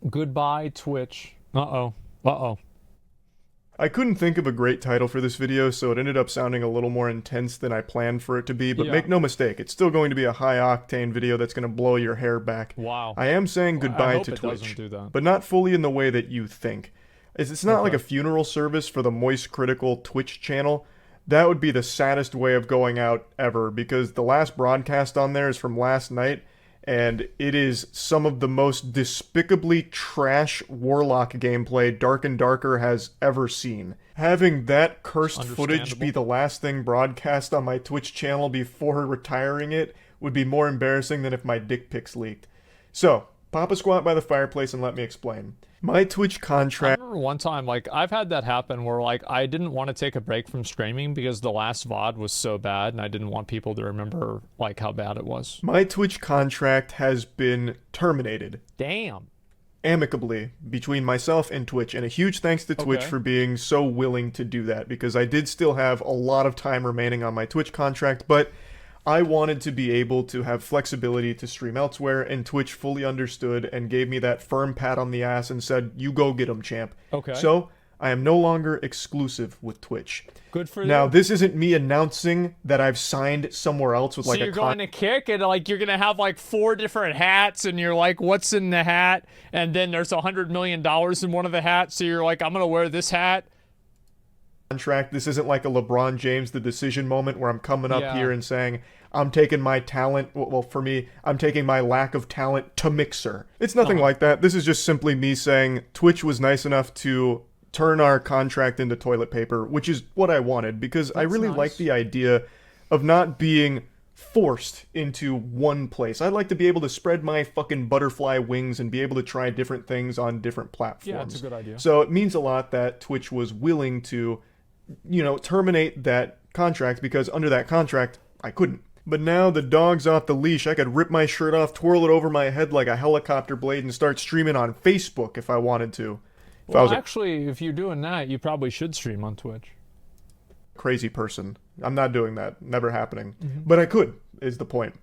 Goodbye, Twitch. Uh-oh. Uh-oh. I couldn't think of a great title for this video, so it ended up sounding a little more intense than I planned for it to be, but Yeah. make no mistake, it's still going to be a high-octane video that's going to blow your hair back. Wow. I am saying Well, I goodbye hope to it doesn't Twitch, do that. but not fully in the way that you think. It's not like Okay. a funeral service for the Moist Critical Twitch channel. That would be the saddest way of going out ever, because the last broadcast on there is from last night, and it is some of the most despicably trash Warlock gameplay Dark and Darker has ever seen. Having that cursed footage be the last thing broadcast on my Twitch channel before retiring it would be more embarrassing than if my dick pics leaked. So, pop a squat by the fireplace and let me explain. My Twitch I contract... remember one time, like, I've had that happen where, like, I didn't want to take a break from streaming because the last VOD was so bad and I didn't want people to remember, like, how bad it was. My Twitch contract has been terminated. Damn. Amicably between myself and Twitch, and a huge thanks to Twitch for being so willing to do that, because I did still have a lot of time remaining on my Twitch contract, but I wanted to be able to have flexibility to stream elsewhere, and Twitch fully understood and gave me that firm pat on the ass and said, you go get 'em, champ. Okay. So, I am no longer exclusive with Twitch. Good for you. Now, this isn't me announcing that I've signed somewhere else with So like you're going to Kick and like you're gonna have like 4 different hats and you're like, what's in the hat? And then there's $100 million in one of the hats, so you're like, I'm gonna wear this hat. contract. This isn't like a LeBron James the decision moment where I'm coming up Yeah. here and saying I'm taking my talent, well for me, I'm taking my lack of talent to Mixer. It's nothing like that. This is just simply me saying Twitch was nice enough to turn our contract into toilet paper, which is what I wanted, because I really nice. like the idea of not being forced into one place. I'd like to be able to spread my fucking butterfly wings and be able to try different things on different platforms. Yeah, it's a good idea. So it means a lot that Twitch was willing to, terminate that contract, because under that contract, I couldn't. But now the dog's off the leash. I could rip my shirt off, twirl it over my head like a helicopter blade, and start streaming on Facebook if I wanted to. If I Well, was a actually, if you're doing that, you probably should stream on Twitch. crazy person. I'm not doing that. Never happening. But I could, is the point.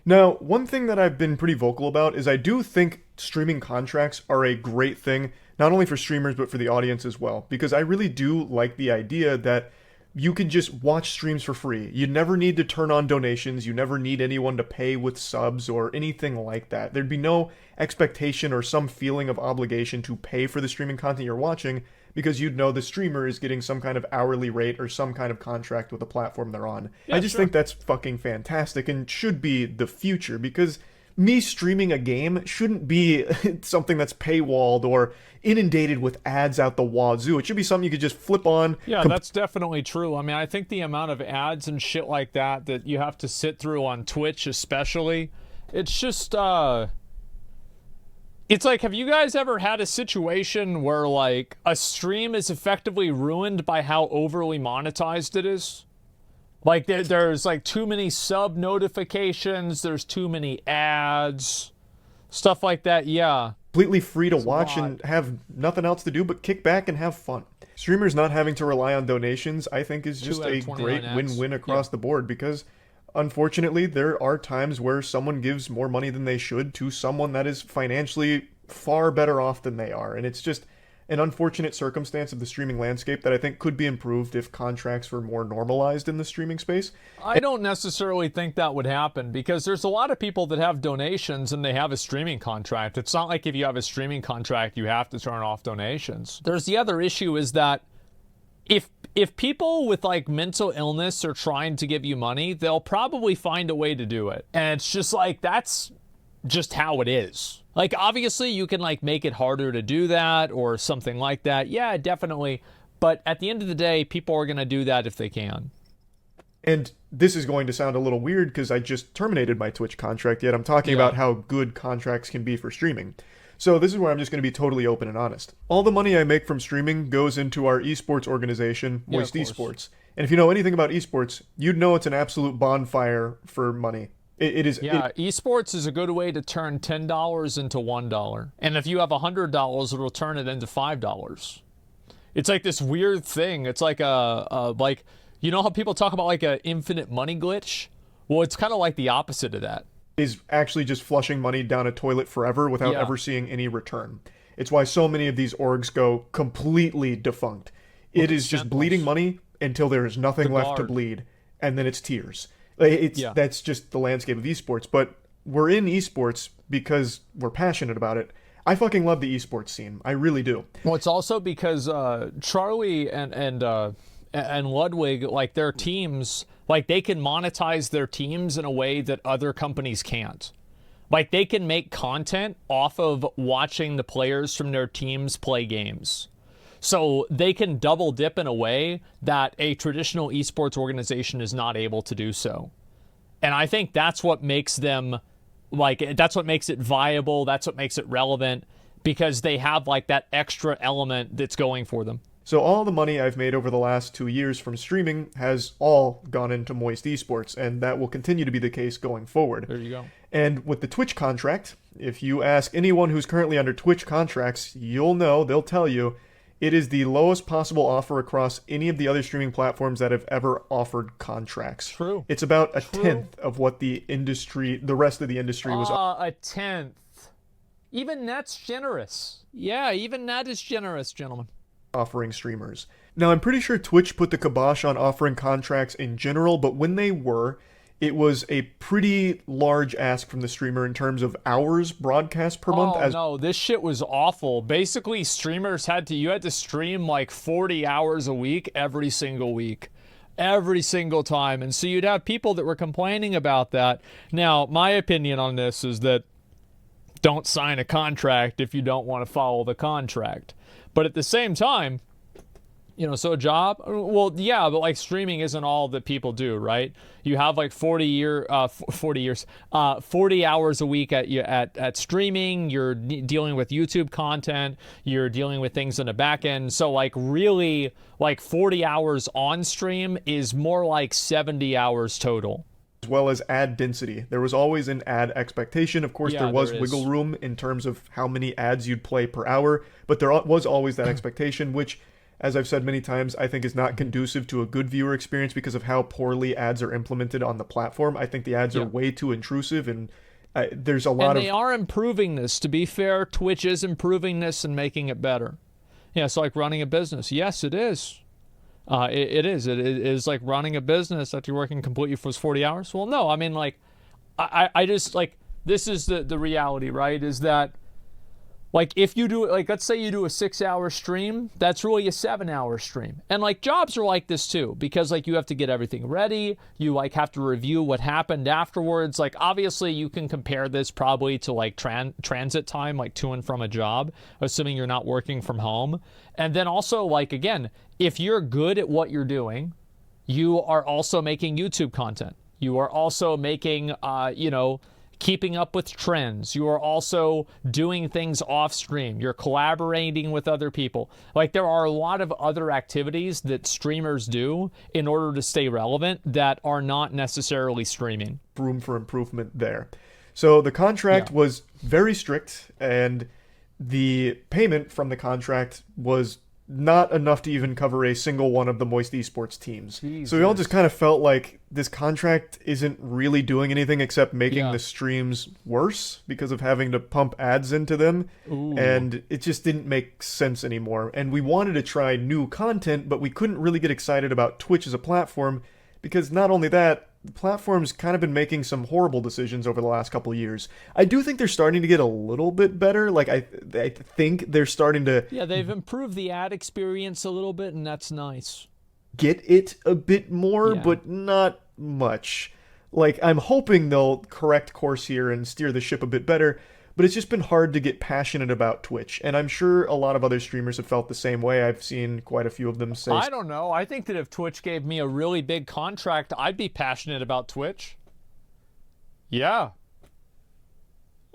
Now, one thing that I've been pretty vocal about is I do think streaming contracts are a great thing, not only for streamers, but for the audience as well. Because I really do like the idea that you can just watch streams for free. You never need to turn on donations. You never need anyone to pay with subs or anything like that. There'd be no expectation or some feeling of obligation to pay for the streaming content you're watching, because you'd know the streamer is getting some kind of hourly rate or some kind of contract with the platform they're on. Yeah, I just sure. think that's fucking fantastic and should be the future, because me streaming a game shouldn't be something that's paywalled or inundated with ads out the wazoo. It should be something you could just flip on. Yeah, that's definitely true. I mean, I think the amount of ads and shit like that that you have to sit through on Twitch especially, it's just, it's like, have you guys ever had a situation where, like, a stream is effectively ruined by how overly monetized it is? Like, there's, like, too many sub notifications, there's too many ads, stuff like that, yeah. Completely free to a watch lot. and have nothing else to do but kick back and have fun. Streamers not having to rely on donations, I think, is just out of a 29 great ads. win-win across the board, because unfortunately there are times where someone gives more money than they should to someone that is financially far better off than they are, and it's just an unfortunate circumstance of the streaming landscape that I think could be improved if contracts were more normalized in the streaming space. I don't necessarily think that would happen, because there's a lot of people that have donations and they have a streaming contract. It's not like if you have a streaming contract, you have to turn off donations. There's the other issue is that if people with like mental illness are trying to give you money, they'll probably find a way to do it. And it's just like, that's just how it is. Like, obviously you can like make it harder to do that or something like that. Yeah, definitely. But at the end of the day, people are going to do that if they can. And this is going to sound a little weird because I just terminated my Twitch contract, yet I'm talking about how good contracts can be for streaming. So this is where I'm just going to be totally open and honest. All the money I make from streaming goes into our esports organization, Moist Esports. And if you know anything about esports, you'd know it's an absolute bonfire for money. It is. Yeah, esports is a good way to turn $10 into $1. And if you have $100, it'll turn it into $5. It's like this weird thing. It's like like, you know how people talk about like a infinite money glitch? Well, it's kind of like the opposite of that. Is actually just flushing money down a toilet forever without ever seeing any return. It's why so many of these orgs go completely defunct. It is just bleeding money until there is nothing left to bleed, and then it's tears. That's just the landscape of esports. But we're in esports because we're passionate about it. I fucking love the esports scene. I really do. Well, it's also because Charlie and Ludwig, like their teams, like they can monetize their teams in a way that other companies can't. Like they can make content off of watching the players from their teams play games. So they can double dip in a way that a traditional esports organization is not able to do so. And I think that's what makes them, like, that's what makes it viable. That's what makes it relevant, because they have like that extra element that's going for them. So all the money I've made over the last 2 years from streaming has all gone into Moist Esports, and that will continue to be the case going forward. There you go. And with the Twitch contract, if you ask anyone who's currently under Twitch contracts, you'll know, they'll tell you, it is the lowest possible offer across any of the other streaming platforms that have ever offered contracts. True. It's about a tenth of what the rest of the industry was. A tenth. Even that's generous. Yeah, even that is generous, gentlemen. Offering streamers. Now, I'm pretty sure Twitch put the kibosh on offering contracts in general, but when they were, it was a pretty large ask from the streamer in terms of hours broadcast per month. No, this shit was awful. Basically, streamers you had to stream like 40 hours a week every single week. Every single time. And so you'd have people that were complaining about that. Now, my opinion on this is that don't sign a contract if you don't want to follow the contract. But at the same time, you know, so a job, well, yeah, but like streaming isn't all that people do, right? You have like 40 hours a week at streaming. You're dealing with YouTube content. You're dealing with things in the back end. So like really like 40 hours on stream is more like 70 hours total. As well as ad density. There was always an ad expectation. Of course, there was wiggle room in terms of how many ads you'd play per hour, but there was always that expectation, which, as I've said many times, I think is not conducive to a good viewer experience because of how poorly ads are implemented on the platform. I think the ads are way too intrusive, and there's a lot And they are improving this. To be fair, Twitch is improving this and making it better. Yeah, it's like running a business. Yes, it is. It is like running a business that you're working completely for 40 hours. Well, no, I mean, like, I just, like, this is the reality, right? Is that, like, if you do, like, let's say you do a 6-hour stream, that's really a 7-hour stream. And, like, jobs are like this, too, because, like, you have to get everything ready. You, like, have to review what happened afterwards. Like, obviously, you can compare this probably to, like, transit time, like, to and from a job, assuming you're not working from home. And then also, like, again, if you're good at what you're doing, you are also making YouTube content. You are also making, keeping up with trends. You are also doing things off stream. You're collaborating with other people. Like, there are a lot of other activities that streamers do in order to stay relevant that are not necessarily streaming. Room for improvement there. So the contract was very strict, and the payment from the contract was not enough to even cover a single one of the Moist Esports teams. Jesus. So we all just kind of felt like this contract isn't really doing anything except making the streams worse because of having to pump ads into them. Ooh. And it just didn't make sense anymore. And we wanted to try new content, but we couldn't really get excited about Twitch as a platform because not only that, the platform's kind of been making some horrible decisions over the last couple of years. I do think they're starting to get a little bit better. Like, I think they're starting to... Yeah, they've improved the ad experience a little bit, and that's nice. Get it a bit more, but not much. Like, I'm hoping they'll correct course here and steer the ship a bit better, but it's just been hard to get passionate about Twitch, and I'm sure a lot of other streamers have felt the same way. I've seen quite a few of them say... I don't know. I think that if Twitch gave me a really big contract, I'd be passionate about Twitch. Yeah.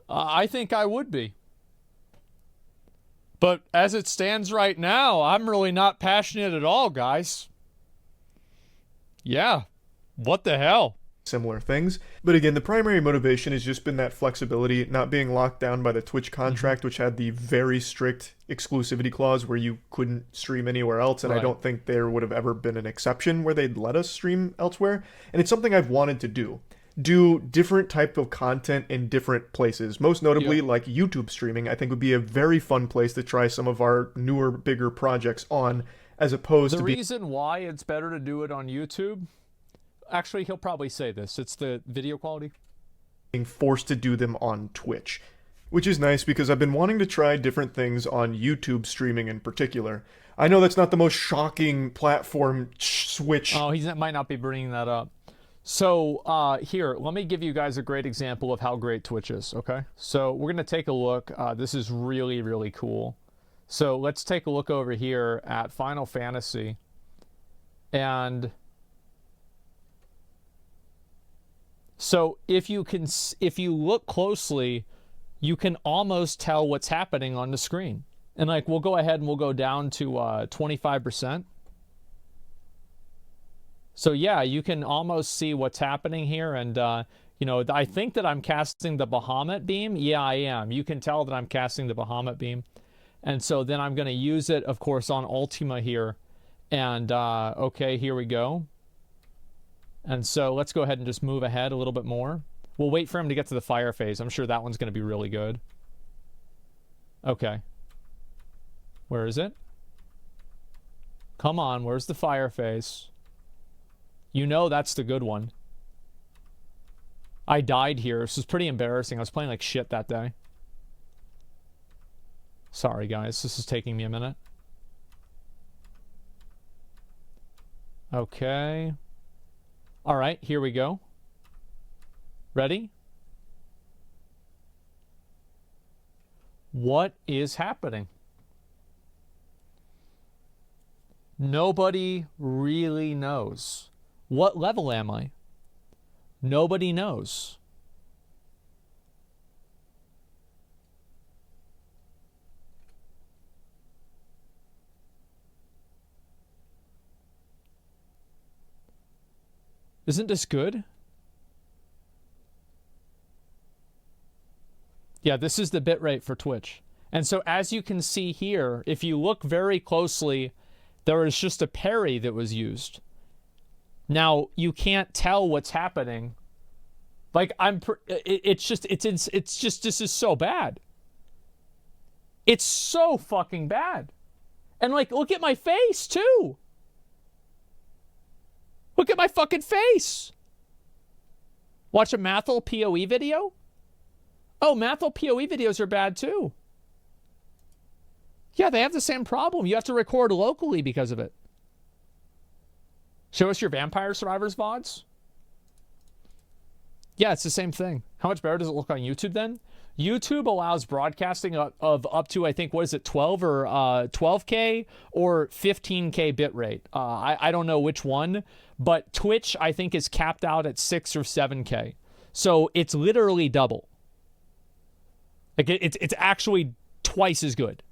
I think I would be. But as it stands right now, I'm really not passionate at all, guys. Yeah. What the hell? Similar things. But again, the primary motivation has just been that flexibility, not being locked down by the Twitch contract, which had the very strict exclusivity clause where you couldn't stream anywhere else. And I don't think there would have ever been an exception where they'd let us stream elsewhere. And it's something I've wanted to do. do different type of content in different places. Most notably, like YouTube streaming, I think would be a very fun place to try some of our newer, bigger projects on, as opposed to the reason why it's better to do it on YouTube. Actually, he'll probably say this. It's the video quality. Being forced to do them on Twitch, which is nice because I've been wanting to try different things on YouTube streaming in particular. I know that's not the most shocking platform switch. Oh, he might not be bringing that up. So here, let me give you guys a great example of how great Twitch is, okay? So we're going to take a look. This is really, really cool. So let's take a look over here at Final Fantasy. And so if you look closely, you can almost tell what's happening on the screen. And like, we'll go ahead and we'll go down to 25%. So yeah, you can almost see what's happening here. And, you know, I think that I'm casting the Bahamut beam. Yeah, I am. You can tell that I'm casting the Bahamut beam. And so then I'm going to use it, of course, on Ultima here. And, okay, here we go. And so let's go ahead and just move ahead a little bit more. We'll wait for him to get to the fire phase. I'm sure that one's going to be really good. Okay. Where is it? Come on, where's the fire phase? You know that's the good one. I died here. This was pretty embarrassing. I was playing like shit that day. Sorry, guys. This is taking me a minute. Okay. All right, here we go. Ready? What is happening? Nobody really knows. What level am I? Nobody knows. Isn't this good? Yeah, this is the bitrate for Twitch. And so as you can see here, if you look very closely, there is just a parry that was used. Now, you can't tell what's happening. Like, it's just, this is so bad. It's so fucking bad. And like, look at my face too. Look at my fucking face. Watch a Mathel PoE video? Oh, Mathel PoE videos are bad too. Yeah, they have the same problem. You have to record locally because of it. Show us your Vampire Survivors VODs. Yeah, it's the same thing. How much better does it look on YouTube then? YouTube allows broadcasting of up to, I think, what is it, 12 or 12K or 15K bitrate. I don't know which one, but Twitch, I think, is capped out at 6 or 7K. So it's literally double. Like, it's actually twice as good.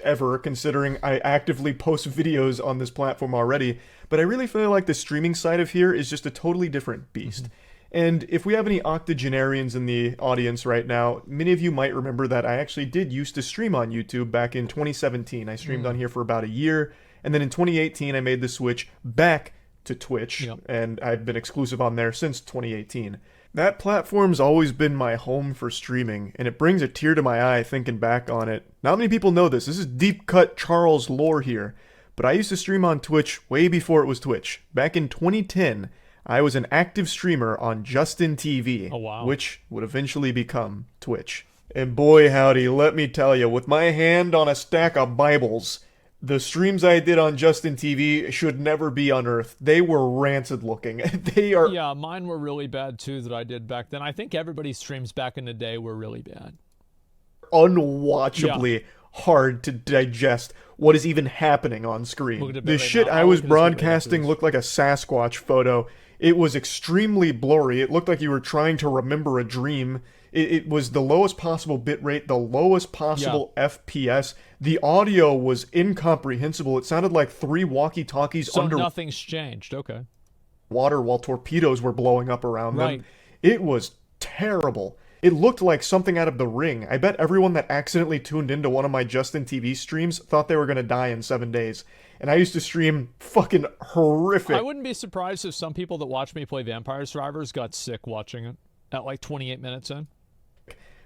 Ever, considering I actively post videos on this platform already, but I really feel like the streaming side of here is just a totally different beast. Mm-hmm. And if we have any octogenarians in the audience right now, many of you might remember that I actually did used to stream on YouTube back in 2017. I streamed on here for about a year, and then in 2018 I made the switch back to Twitch, and I've been exclusive on there since 2018. That platform's always been my home for streaming, and it brings a tear to my eye thinking back on it. Not many people know this. This is deep cut Charles lore here, but I used to stream on Twitch way before it was Twitch. Back in 2010, I was an active streamer on Justin TV, which would eventually become Twitch. And boy howdy, let me tell you, with my hand on a stack of Bibles, the streams I did on Justin TV should never be unearthed. They were rancid looking. They are... Yeah, mine were really bad too that I did back then. I think everybody's streams back in the day were really bad. Unwatchably hard to digest what is even happening on screen. The shit I was broadcasting looked like a Sasquatch photo. It was extremely blurry. It looked like you were trying to remember a dream. It was the lowest possible bitrate, the lowest possible FPS. The audio was incomprehensible. It sounded like 3 walkie-talkies under... So nothing's changed, okay. ...water while torpedoes were blowing up around them. It was terrible. It looked like something out of The Ring. I bet everyone that accidentally tuned into one of my Justin TV streams thought they were going to die in 7 days. And I used to stream fucking horrific. I wouldn't be surprised if some people that watch me play Vampire Survivors got sick watching it at like 28 minutes in.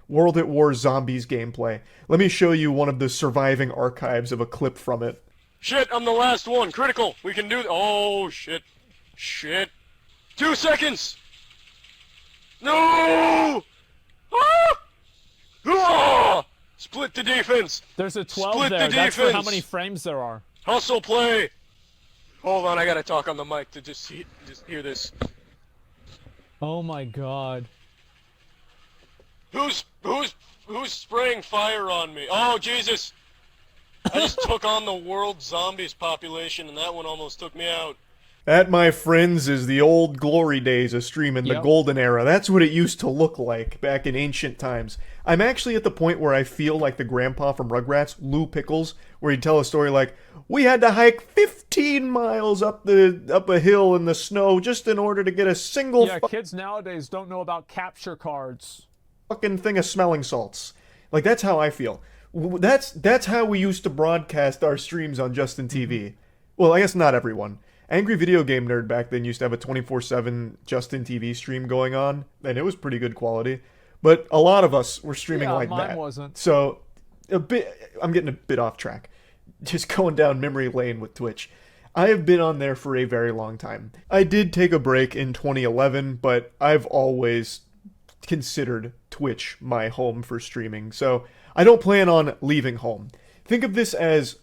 World at War Zombies gameplay. Let me show you one of the surviving archives of a clip from it. Shit, I'm the last one. Critical. We can do... Oh, shit. Shit. 2 seconds. No! Ah! Ah! Split the defense. There's a 12 Split there. the That's for how defense. many frames there are. Hustle play. Hold on, I gotta talk on the mic to just hear this. Oh my god. Who's spraying fire on me? Oh, Jesus. I just took on the world zombies population, and that one almost took me out. That, my friends, is the old glory days of streaming, the golden era. That's what it used to look like back in ancient times. I'm actually at the point where I feel like the grandpa from Rugrats, Lou Pickles, where he'd tell a story like, we had to hike 15 miles up a hill in the snow just in order to get a single kids nowadays don't know about capture cards. Fucking thing of smelling salts. Like, that's how I feel. That's how we used to broadcast our streams on Justin TV. Well, I guess not everyone. Angry Video Game Nerd back then used to have a 24/7 Justin TV stream going on, and it was pretty good quality. But a lot of us were streaming like mine that. Wasn't. So, I'm getting a bit off track. Just going down memory lane with Twitch. I have been on there for a very long time. I did take a break in 2011, but I've always considered Twitch my home for streaming. So, I don't plan on leaving home. Think of this as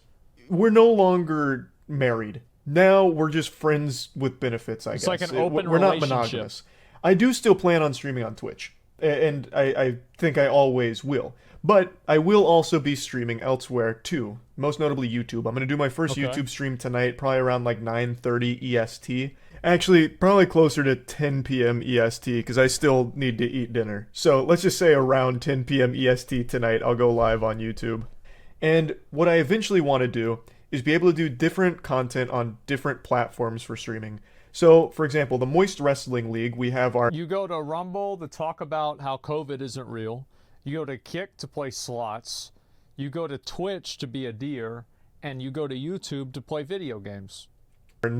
we're no longer married. Now we're just friends with benefits, I guess. It's like an open We're not relationship. monogamous. I do still plan on streaming on Twitch, and I think I always will. But I will also be streaming elsewhere too, most notably YouTube. I'm going to do my first YouTube stream tonight, probably around like 9:30 EST. Actually, probably closer to 10 p.m. EST, because I still need to eat dinner. So let's just say around 10 p.m. EST tonight, I'll go live on YouTube. And what I eventually want to do is be able to do different content on different platforms for streaming. So, for example, the Moist Wrestling League, we have our... You go to Rumble to talk about how COVID isn't real. You go to Kick to play slots. You go to Twitch to be a deer. And you go to YouTube to play video games. Our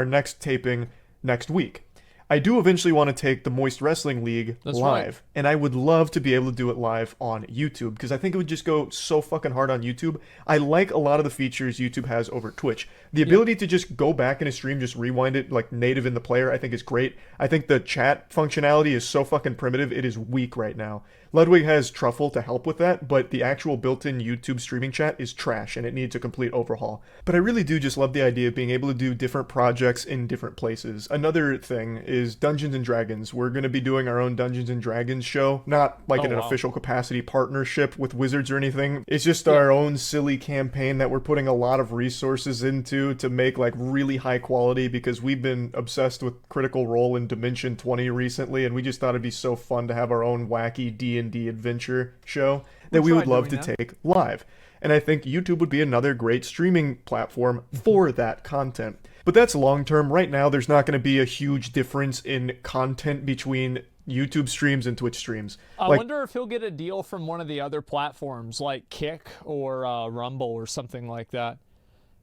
next taping next week. I do eventually want to take the Moist Wrestling League live, and I would love to be able to do it live on YouTube, because I think it would just go so fucking hard on YouTube. I like a lot of the features YouTube has over Twitch. The ability to just go back in a stream, just rewind it like native in the player, I think is great. I think the chat functionality is so fucking primitive, it is weak right now. Ludwig has Truffle to help with that, but the actual built-in YouTube streaming chat is trash, and it needs a complete overhaul. But I really do just love the idea of being able to do different projects in different places. Another thing is Dungeons & Dragons. We're going to be doing our own Dungeons & Dragons show, not like in an official capacity partnership with Wizards or anything. It's just our own silly campaign that we're putting a lot of resources into to make like really high quality, because we've been obsessed with Critical Role and Dimension 20 recently, and we just thought it'd be so fun to have our own wacky D&D adventure show that we would love to take live. And I think YouTube would be another great streaming platform for that content. But that's long term. Right now, there's not going to be a huge difference in content between YouTube streams and Twitch streams. I wonder if he'll get a deal from one of the other platforms like Kick or Rumble or something like that.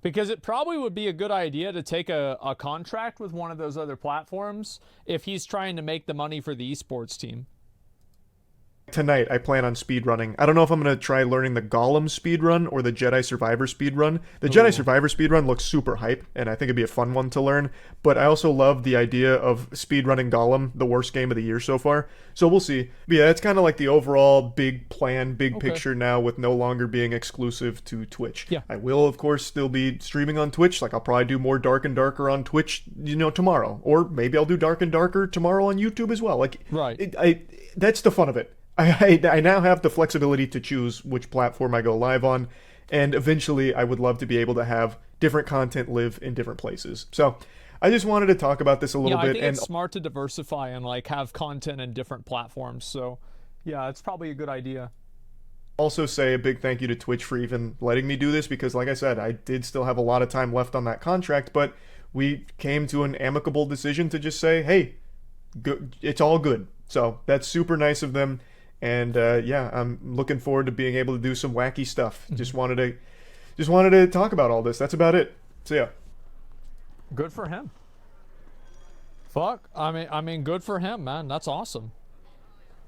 Because it probably would be a good idea to take a contract with one of those other platforms if he's trying to make the money for the esports team. Tonight, I plan on speedrunning. I don't know if I'm going to try learning the Gollum speedrun or the Jedi Survivor speedrun. The Jedi Survivor speedrun looks super hype, and I think it'd be a fun one to learn. But I also love the idea of speedrunning Gollum, the worst game of the year so far. So we'll see. But yeah, that's kind of like the overall big plan, big picture now, with no longer being exclusive to Twitch. Yeah. I will, of course, still be streaming on Twitch. Like, I'll probably do more Dark and Darker on Twitch, tomorrow. Or maybe I'll do Dark and Darker tomorrow on YouTube as well. Like, that's the fun of it. I now have the flexibility to choose which platform I go live on, and eventually I would love to be able to have different content live in different places. So I just wanted to talk about this a little bit. I think it's smart to diversify and like have content in different platforms. So yeah, it's probably a good idea. Also say a big thank you to Twitch for even letting me do this, because like I said, I did still have a lot of time left on that contract, but we came to an amicable decision to just say, hey, it's all good. So that's super nice of them. And yeah, I'm looking forward to being able to do some wacky stuff. Just wanted to talk about all this. That's about it. So yeah. Good for him. Fuck. I mean, good for him, man. That's awesome.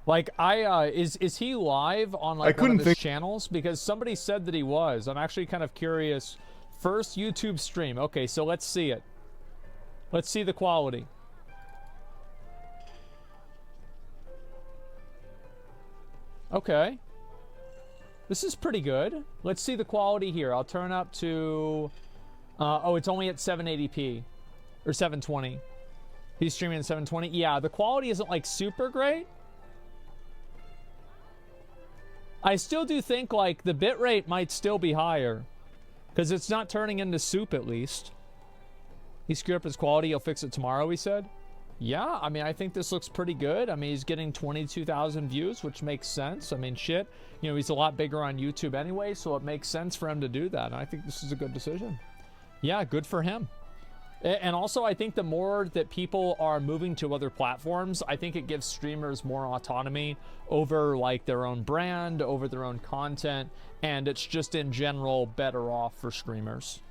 Like, is he live on like one of his channels? Because somebody said that he was. I'm actually kind of curious. First YouTube stream. Okay, so let's see it. Let's see the quality. Okay. This is pretty good. Let's see the quality here. I'll turn up to... oh, it's only at 780p. Or 720. He's streaming at 720. Yeah, the quality isn't, like, super great. I still do think, like, the bitrate might still be higher. Because it's not turning into soup, at least. He screwed up his quality. He'll fix it tomorrow, he said. Yeah, I mean, I think this looks pretty good. I mean, he's getting 22,000 views, which makes sense. I mean, shit. You know, he's a lot bigger on YouTube anyway, so it makes sense for him to do that. And I think this is a good decision. Yeah, good for him. And also, I think the more that people are moving to other platforms, I think it gives streamers more autonomy over, like, their own brand, over their own content, and it's just, in general, better off for streamers.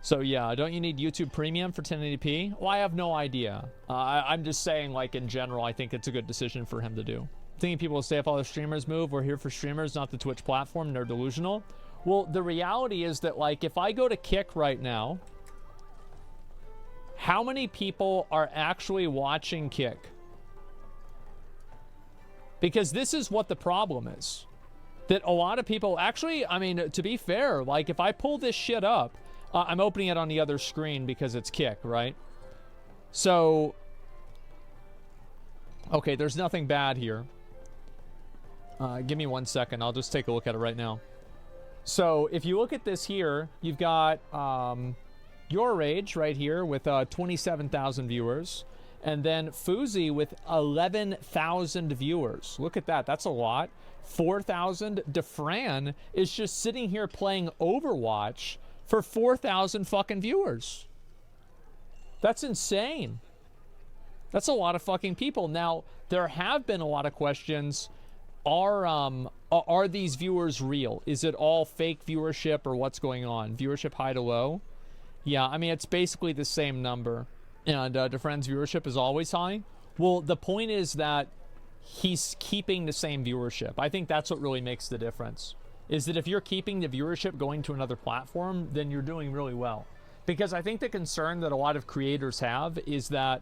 So, yeah, don't you need YouTube Premium for 1080p? Well, I have no idea. I'm just saying, like, in general, I think it's a good decision for him to do. Thinking people will say if all the streamers move, we're here for streamers, not the Twitch platform, they're delusional. Well, the reality is that, like, if I go to Kick right now, how many people are actually watching Kick? Because this is what the problem is. That a lot of people... Actually, I mean, to be fair, like, if I pull this shit up... I'm opening it on the other screen because it's Kick, right? So... Okay, there's nothing bad here. Give me 1 second. I'll just take a look at it right now. So, if you look at this here, you've got... Your Rage right here with 27,000 viewers. And then Fuzi with 11,000 viewers. Look at that. That's a lot. 4,000. DeFran is just sitting here playing Overwatch for 4,000 fucking viewers. That's insane. That's a lot of fucking people. Now, there have been a lot of questions. Are these viewers real? Is it all fake viewership or what's going on? Viewership high to low? Yeah, I mean, it's basically the same number. And DeFran's viewership is always high. Well, the point is that he's keeping the same viewership. I think that's what really makes the difference. Is that if you're keeping the viewership going to another platform, then you're doing really well. Because I think the concern that a lot of creators have is that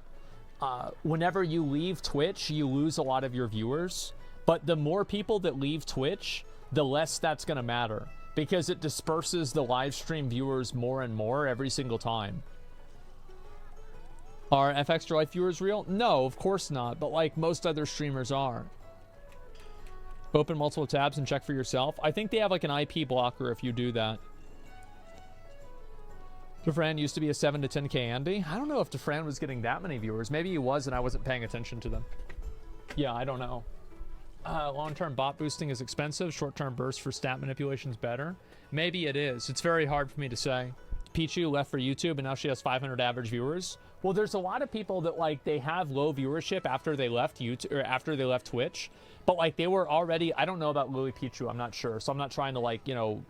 whenever you leave Twitch, you lose a lot of your viewers. But the more people that leave Twitch, the less that's going to matter. Because it disperses the live stream viewers more and more every single time. Are FX Life viewers real? No, of course not. But like most other streamers are. Open multiple tabs and check for yourself. I think they have like an IP blocker if you do that. DeFran used to be a 7 to 10k Andy. I don't know if DeFran was getting that many viewers. Maybe he was and I wasn't paying attention to them. Yeah, I don't know. Long-term bot boosting is expensive. Short-term burst for stat manipulation is better. Maybe it is. It's very hard for me to say. Pichu left for YouTube and now she has 500 average viewers. Well, there's a lot of people that like they have low viewership after they left YouTube or after they left Twitch, but like they were already. I don't know about Lily Pichu. I'm not sure, so I'm not trying to like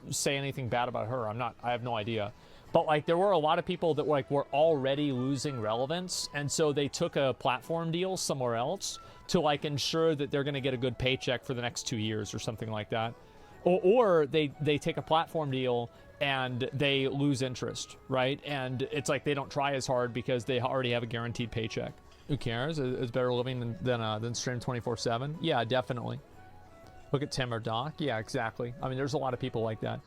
say anything bad about her. I have no idea. But like there were a lot of people that like were already losing relevance, and so they took a platform deal somewhere else to like ensure that they're going to get a good paycheck for the next 2 years or something like that. Or they take a platform deal and they lose interest, right? And it's like they don't try as hard because they already have a guaranteed paycheck. Who cares? It's better living than stream 24/7. Yeah, definitely. Look at Tim or Doc. Yeah, exactly. I mean, there's a lot of people like that.